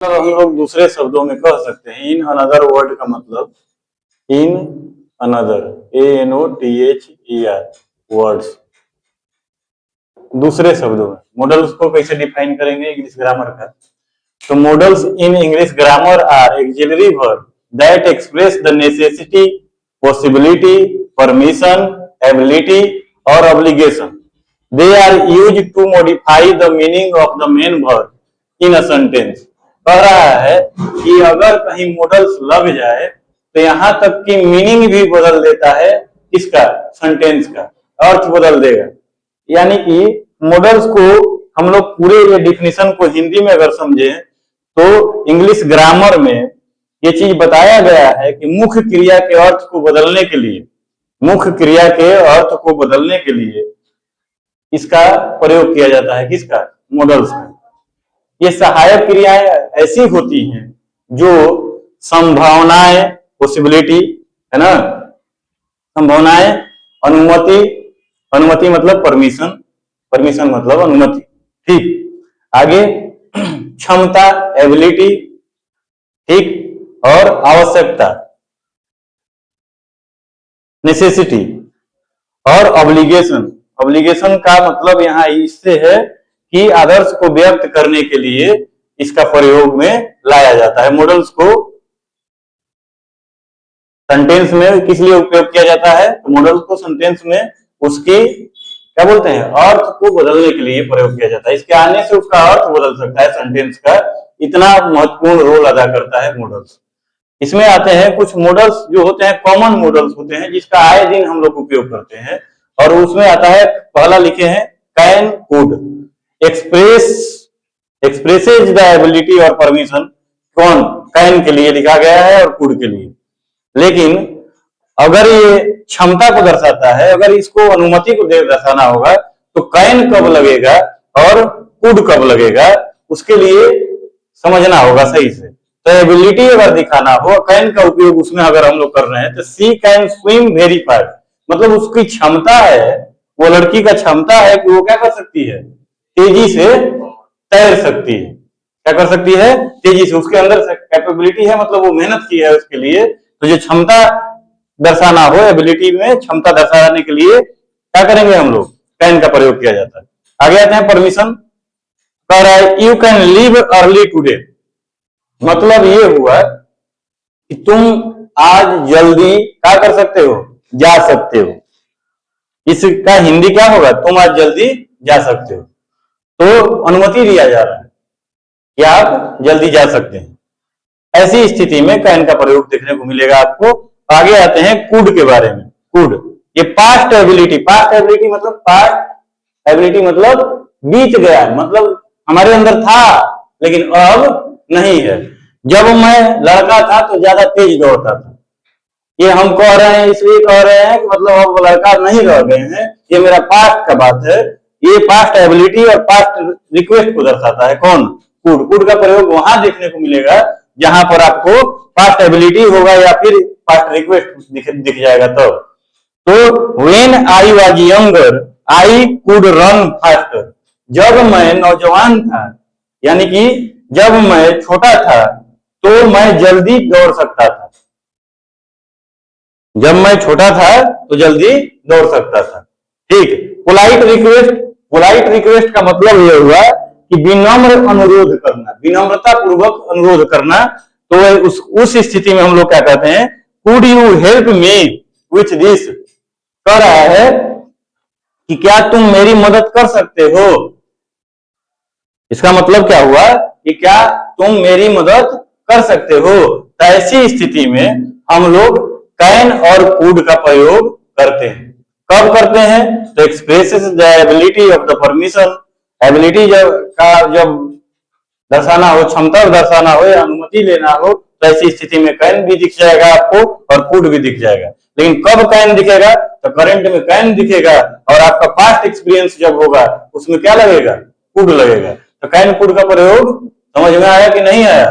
मतलब हम लोग दूसरे शब्दों में कह सकते हैं इन अनदर वर्ड का मतलब इन अनदर ANOTHER वर्ड्स। दूसरे शब्दों में मॉडल्स को कैसे डिफाइन करेंगे इंग्लिश ग्रामर का? तो modals in English grammar are auxiliary verb that express the necessity, possibility, permission, ability और obligation. They are used to modify the meaning of the main verb in a sentence. कह रहा है कि अगर कहीं models लग जाए तो यहां तक कि मीनिंग भी बदल देता है, किसका? सेंटेंस का अर्थ बदल देगा। यानी कि मॉडल्स को हम लोग पूरे ये डिफिनीशन को हिंदी में अगर समझे तो इंग्लिश ग्रामर में ये चीज बताया गया है कि मुख्य क्रिया के अर्थ को बदलने के लिए, मुख्य क्रिया के अर्थ को बदलने के लिए इसका प्रयोग किया जाता है। किसका? मॉडल्स का। ये सहायक क्रियाएं ऐसी होती हैं जो संभावनाएं, पॉसिबिलिटी है ना, संभावनाएं, अनुमति, अनुमति मतलब परमिशन, परमिशन मतलब अनुमति, ठीक। आगे क्षमता, एबिलिटी, ठीक, और आवश्यकता, नेसेसिटी, और ऑब्लिगेशन। ऑब्लिगेशन का मतलब यहां इससे है कि आदर्श को व्यक्त करने के लिए इसका प्रयोग में लाया जाता है। मॉडल्स को सेंटेंस में किस लिए उपयोग किया जाता है? तो मॉडल्स को सेंटेंस में उसकी क्या बोलते हैं, अर्थ को बदलने के लिए प्रयोग किया जाता है। इसके आने से उसका अर्थ बदल सकता है सेंटेंस का, इतना महत्वपूर्ण रोल अदा करता है मॉडल्स। इसमें आते हैं कुछ मॉडल्स जो होते हैं कॉमन मॉडल्स होते हैं जिसका आए दिन हम लोग उपयोग करते हैं, और उसमें आता है, पहला लिखे हैं can, could, express, expresses the ability और परमिशन। कौन? कैन के लिए लिखा गया है और कुड के लिए। लेकिन अगर ये क्षमता को दर्शाता है, अगर इसको अनुमति को दर्शाना होगा तो कैन कब लगेगा और कुड कब लगेगा, उसके लिए समझना होगा सही से। तो एबिलिटी अगर दिखाना हो, कैन का उपयोग उसमें अगर हम लोग कर रहे हैं तो सी कैन स्विम वेरी फास्ट, मतलब उसकी क्षमता है, वो लड़की का क्षमता है कि वो क्या कर सकती है, तेजी से तैर सकती है। क्या कर सकती है? तेजी से। उसके अंदर कैपेबिलिटी है, मतलब वो मेहनत की है उसके लिए। तो जो क्षमता दर्शाना हो, एबिलिटी में क्षमता दर्शाने के लिए क्या करेंगे हम लोग? कैन का प्रयोग किया जाता है। आगे आते हैं परमिशन। कह रहा है you can leave early today, मतलब ये हुआ कि तुम आज जल्दी क्या कर सकते हो? जा सकते हो। इसका हिंदी क्या होगा? तुम आज जल्दी जा सकते हो। तो अनुमति दिया जा रहा है कि आप जल्दी जा सकते हैं। ऐसी स्थिति में कैन का प्रयोग देखने को मिलेगा आपको। आगे आते हैं कुड के बारे में। कुड ये पास्ट एबिलिटी, पास्ट एबिलिटी मतलब पास्ट एबिलिटी मतलब बीत गया, मतलब हमारे अंदर था लेकिन अब नहीं है। जब मैं लड़का था तो ज्यादा तेज दौड़ता था। ये हम कह रहे हैं, इसलिए कह रहे हैं कि मतलब अब लड़का नहीं रह गए हैं, ये मेरा पास्ट का बात है। ये पास्ट एबिलिटी और पास्ट रिक्वेस्ट को दर्शाता है। कौन? कुड। कुड का प्रयोग वहां देखने को मिलेगा जहां पर आपको पास्ट एबिलिटी होगा या फिर पास्ट रिक्वेस्ट दिख जाएगा तब। तो when I was younger I could run faster, जब मैं नौजवान था, यानी कि जब मैं छोटा था तो मैं जल्दी दौड़ सकता था। जब मैं छोटा था तो जल्दी दौड़ सकता था, ठीक। पोलाइट रिक्वेस्ट, पोलाइट रिक्वेस्ट का मतलब यह हुआ कि विनम्र अनुरोध करना, विनम्रता पूर्वक अनुरोध करना। तो उस स्थिति में हम लोग क्या कहते हैं? Could you help me with this, कह रहा है कि क्या तुम मेरी मदद कर सकते हो। इसका मतलब क्या हुआ कि क्या तुम मेरी मदद कर सकते हो। तो ऐसी स्थिति में हम लोग कैन और कुड का प्रयोग करते हैं। कब करते हैं? तो expresses the ability of the permission, ability जब दर्शाना हो, क्षमता दर्शाना हो या अनुमति लेना हो, तो ऐसी स्थिति में कैन भी दिख जाएगा आपको और कुड भी दिख जाएगा। लेकिन कब कैन दिखेगा? तो करंट में कैन दिखेगा और आपका पास्ट एक्सपीरियंस जब होगा उसमें क्या लगेगा? कुड लगेगा। तो कैन कुड का प्रयोग समझ में आया कि नहीं आया?